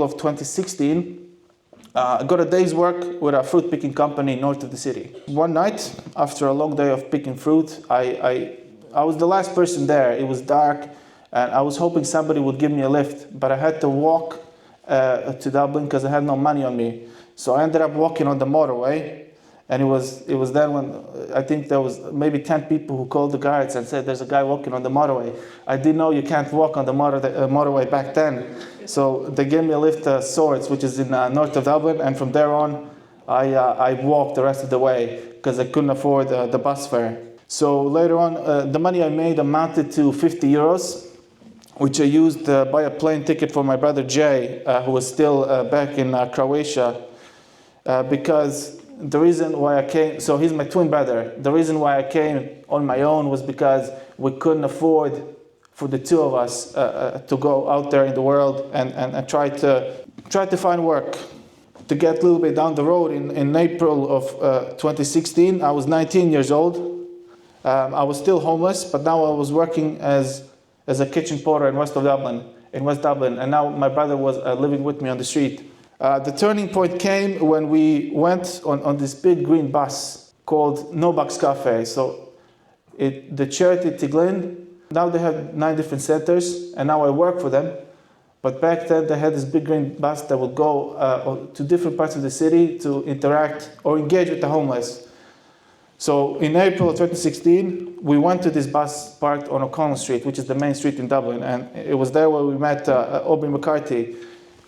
April of 2016, I got a day's work with a fruit picking company north of the city. One night, after a long day of picking fruit, I was the last person there. It was dark, and I was hoping somebody would give me a lift, but I had to walk to Dublin because I had no money on me. So I ended up walking on the motorway, and it was then when I think there was maybe 10 people who called the guards and said, "There's a guy walking on the motorway." I didn't know you can't walk on the motorway back then. So they gave me a lift to Swords, which is in north of Dublin, and from there on, I walked the rest of the way because I couldn't afford the bus fare. So later on, the money I made amounted to 50 euros, which I used to buy a plane ticket for my brother Jay, who was still back in Croatia, because the reason why I came, so he's my twin brother. The reason why I came on my own was because we couldn't afford for the two of us to go out there in the world and try to find work. To get a little bit down the road, in April of 2016, I was 19 years old. I was still homeless, but now I was working as a kitchen porter in West Dublin, and now my brother was living with me on the street. The turning point came when we went on this big green bus called No Box Cafe. So the charity Tiglin, now they have 9 different centers, and now I work for them. But back then they had this big green bus that would go to different parts of the city to interact or engage with the homeless. So in April of 2016, we went to this bus parked on O'Connell Street, which is the main street in Dublin, and it was there where we met Aubrey McCarthy.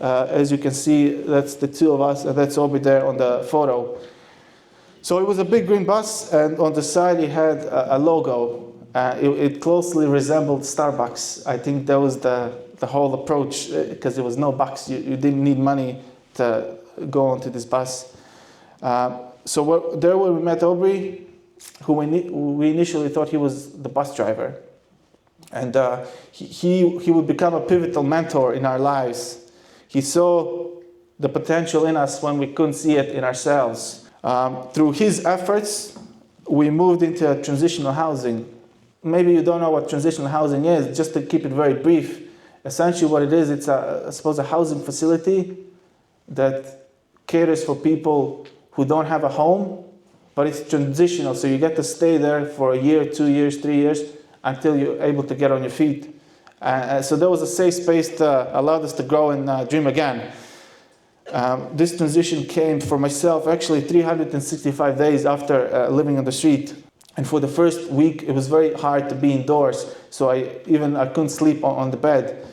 As you can see, that's the two of us, and that's Aubrey there on the photo. So it was a big green bus, and on the side it had a logo. It closely resembled Starbucks. I think that was the whole approach, because there was no bucks. You didn't need money to go onto this bus. So there where we met Aubrey, who we initially thought he was the bus driver. And he would become a pivotal mentor in our lives. He saw the potential in us when we couldn't see it in ourselves. Through his efforts, we moved into transitional housing. Maybe you don't know what transitional housing is. Just to keep it very brief, essentially what it is, it's I suppose a housing facility that caters for people who don't have a home, but it's transitional. So you get to stay there for a year, 2 years, 3 years, until you're able to get on your feet. So there was a safe space that allowed us to grow and dream again. This transition came for myself actually 365 days after living on the street. And for the first week, it was very hard to be indoors. So I couldn't sleep on the bed.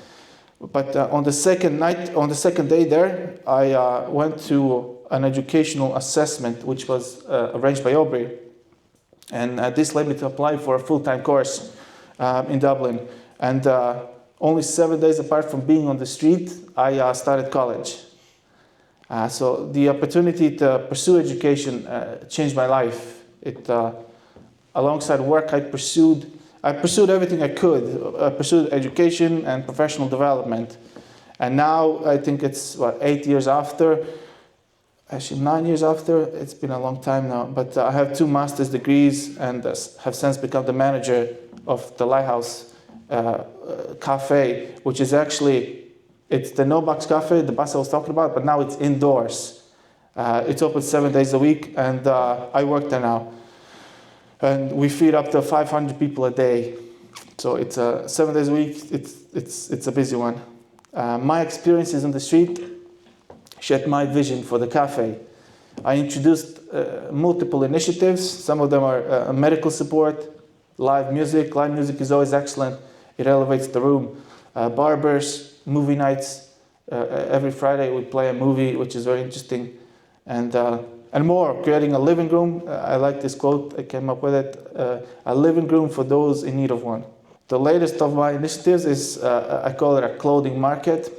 But on the second day there, I went to an educational assessment, which was arranged by Aubrey. And this led me to apply for a full-time course in Dublin. And only 7 days apart from being on the street, I started college. So the opportunity to pursue education changed my life. Alongside work, I pursued everything I could. I pursued education and professional development. And now I think it's 8 years after, actually 9 years after. It's been a long time now. But I have 2 master's degrees and have since become the manager of the Lighthouse Cafe, which is actually, it's the No Box Cafe, the bus I was talking about, but now it's indoors. It's open 7 days a week, and I work there now. And we feed up to 500 people a day. So it's 7 days a week, it's a busy one. My experiences on the street shaped my vision for the cafe. I introduced multiple initiatives. Some of them are medical support, live music. Live music is always excellent. It elevates the room. Barbers, movie nights. Every Friday we play a movie, which is very interesting. And more, creating a living room. I like this quote, I came up with it. A living room for those in need of one. The latest of my initiatives is, I call it a clothing market.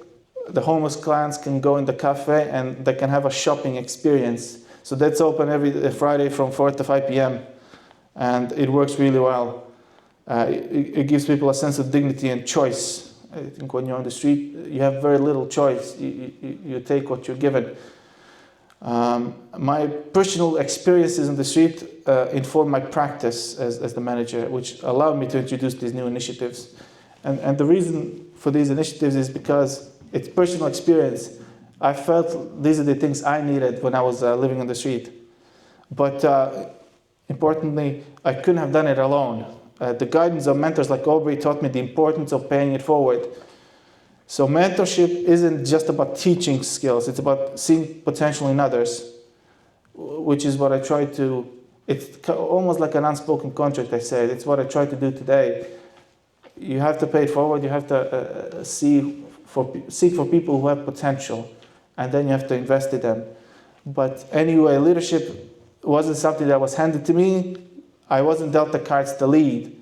The homeless clients can go in the cafe and they can have a shopping experience. So that's open every Friday from 4 to 5 p.m. And it works really well. It gives people a sense of dignity and choice. I think when you're on the street, you have very little choice. You take what you're given. My personal experiences on the street informed my practice as the manager, which allowed me to introduce these new initiatives. And the reason for these initiatives is because it's personal experience, I felt these are the things I needed when I was living on the street. But importantly, I couldn't have done it alone. The guidance of mentors like Aubrey taught me the importance of paying it forward. So mentorship isn't just about teaching skills, it's about seeing potential in others, which is what I try to, it's almost like an unspoken contract, I said. It's what I try to do today. You have to pay it forward, you have to seek for people who have potential, and then you have to invest in them. But anyway, leadership wasn't something that was handed to me. I wasn't dealt the cards to lead.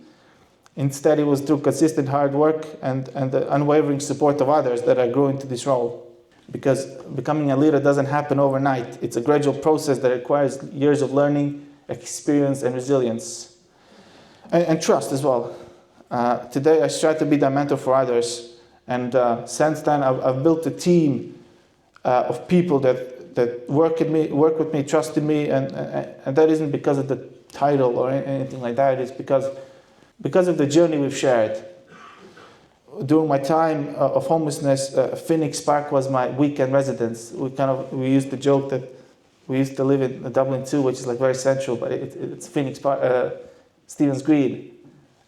Instead, it was through consistent hard work and the unwavering support of others that I grew into this role. Because becoming a leader doesn't happen overnight. It's a gradual process that requires years of learning, experience, and resilience. And trust as well. Today, I strive to be that mentor for others. And since then, I've built a team of people that work with me, trust in me, and that isn't because of the title or anything like that. It's because of the journey we've shared. During my time of homelessness, Phoenix Park was my weekend residence. We used to joke that we used to live in Dublin too, which is like very central, but it's Phoenix Park, Stephen's Green.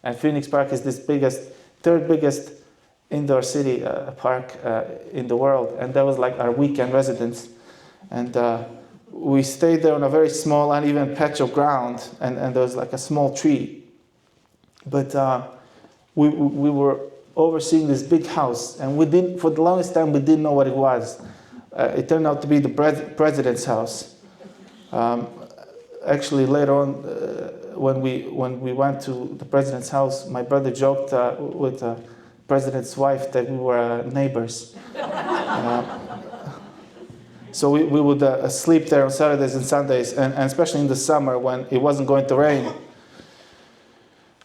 And Phoenix Park is this third biggest indoor city park in the world. And that was like our weekend residence. And we stayed there on a very small, uneven patch of ground, and there was like a small tree. But we were overseeing this big house, and for the longest time, we didn't know what it was. It turned out to be the president's house. Actually, later on, when we went to the president's house, my brother joked with the president's wife that we were neighbors. So we would sleep there on Saturdays and Sundays, and especially in the summer when it wasn't going to rain.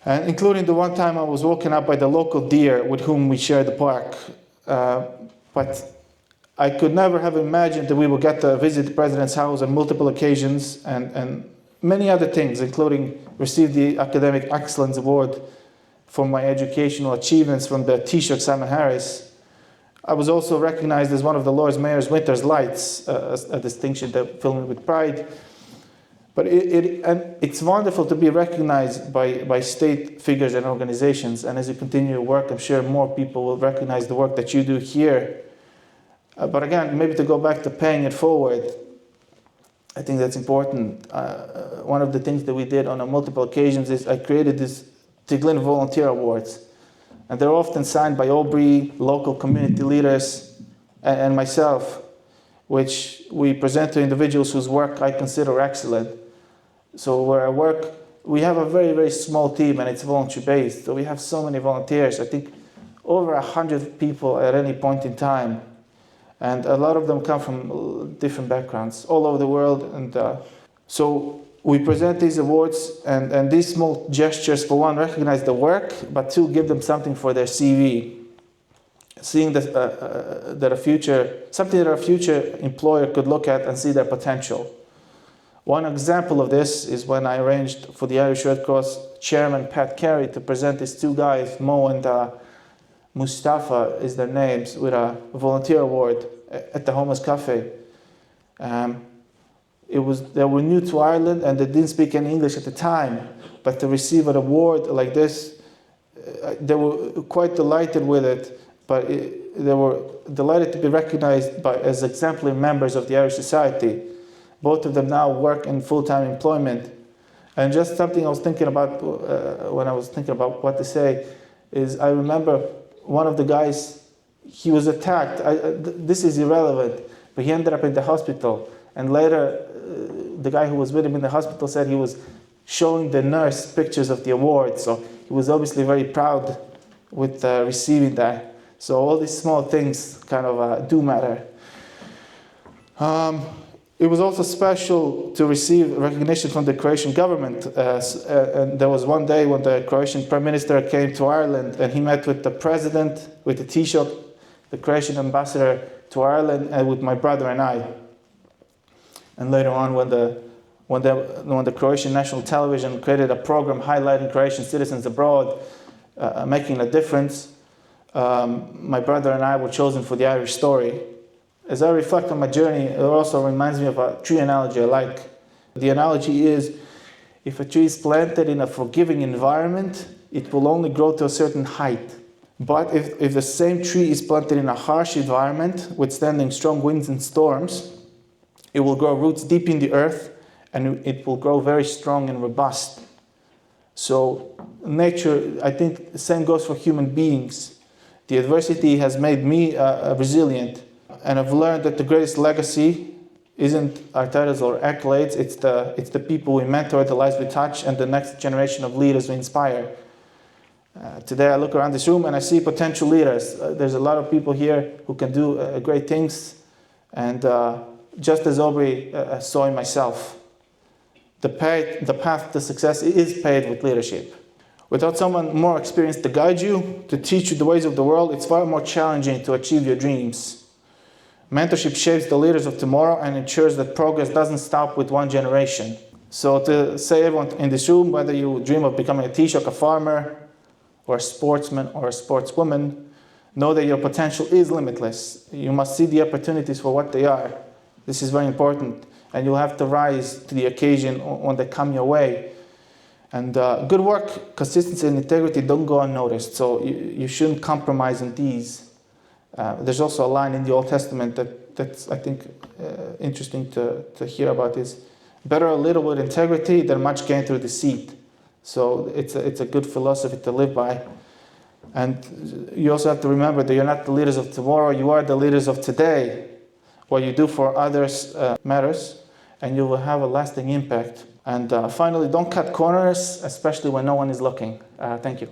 And including the one time I was woken up by the local deer with whom we shared the park. But I could never have imagined that we would get to visit the president's house on multiple occasions and many other things, including receive the Academic Excellence Award for my educational achievements from the Taoiseach Simon Harris. I was also recognized as one of the Lord Mayor's Winter's Lights, a distinction that filled me with pride. But it's wonderful to be recognized by state figures and organizations. And as you continue your work, I'm sure more people will recognize the work that you do here. But again, maybe to go back to paying it forward, I think that's important. One of the things that we did on multiple occasions is I created these Tiglin Volunteer Awards. And they're often signed by Aubrey, local community leaders, and myself, which we present to individuals whose work I consider excellent. So where I work, we have a very, very small team, and it's volunteer-based. So we have so many volunteers. I think over 100 people at any point in time. And a lot of them come from different backgrounds, all over the world. And so we present these awards, and these small gestures, for one, recognize the work, but two, give them something for their CV. Seeing that a future employer could look at and see their potential. One example of this is when I arranged for the Irish Red Cross chairman, Pat Carey, to present these two guys, Mo and Mustafa is their names, with a volunteer award at the Homeless Cafe. They were new to Ireland and they didn't speak any English at the time, but to receive an award like this, they were quite delighted with it, but they were delighted to be recognized as exemplary members of the Irish Society. Both of them now work in full-time employment. And just something I was thinking about when I was thinking about what to say is I remember one of the guys, he was attacked. This is irrelevant, but he ended up in the hospital. And later, the guy who was with him in the hospital said he was showing the nurse pictures of the award. So he was obviously very proud with receiving that. So all these small things kind of do matter. It was also special to receive recognition from the Croatian government. And there was one day when the Croatian Prime Minister came to Ireland and he met with the President, with the Taoiseach, the Croatian ambassador to Ireland, and with my brother and I. And later on, when the Croatian National Television created a program highlighting Croatian citizens abroad, making a difference, my brother and I were chosen for the Irish story. As I reflect on my journey, it also reminds me of a tree analogy I like. The analogy is, if a tree is planted in a forgiving environment, it will only grow to a certain height. But if the same tree is planted in a harsh environment, withstanding strong winds and storms, it will grow roots deep in the earth, and it will grow very strong and robust. So nature, I think the same goes for human beings. The adversity has made me resilient, and I've learned that the greatest legacy isn't our titles or accolades, it's the people we mentor, the lives we touch, and the next generation of leaders we inspire. Today I look around this room and I see potential leaders. There's a lot of people here who can do great things, and just as Aubrey saw in myself, the path to success is paved with leadership. Without someone more experienced to guide you, to teach you the ways of the world, it's far more challenging to achieve your dreams. Mentorship shapes the leaders of tomorrow and ensures that progress doesn't stop with one generation. So to say everyone in this room, whether you dream of becoming a Taoiseach, a farmer, or a sportsman or a sportswoman, know that your potential is limitless. You must see the opportunities for what they are. This is very important, and you'll have to rise to the occasion when they come your way. And good work, consistency, and integrity don't go unnoticed, so you shouldn't compromise on these. There's also a line in the Old Testament that's I think interesting to hear about, is better a little with integrity than much gain through deceit. So it's a good philosophy to live by. And you also have to remember that you're not the leaders of tomorrow, you are the leaders of today. What you do for others matters, and you will have a lasting impact. And finally, don't cut corners, especially when no one is looking. Thank you.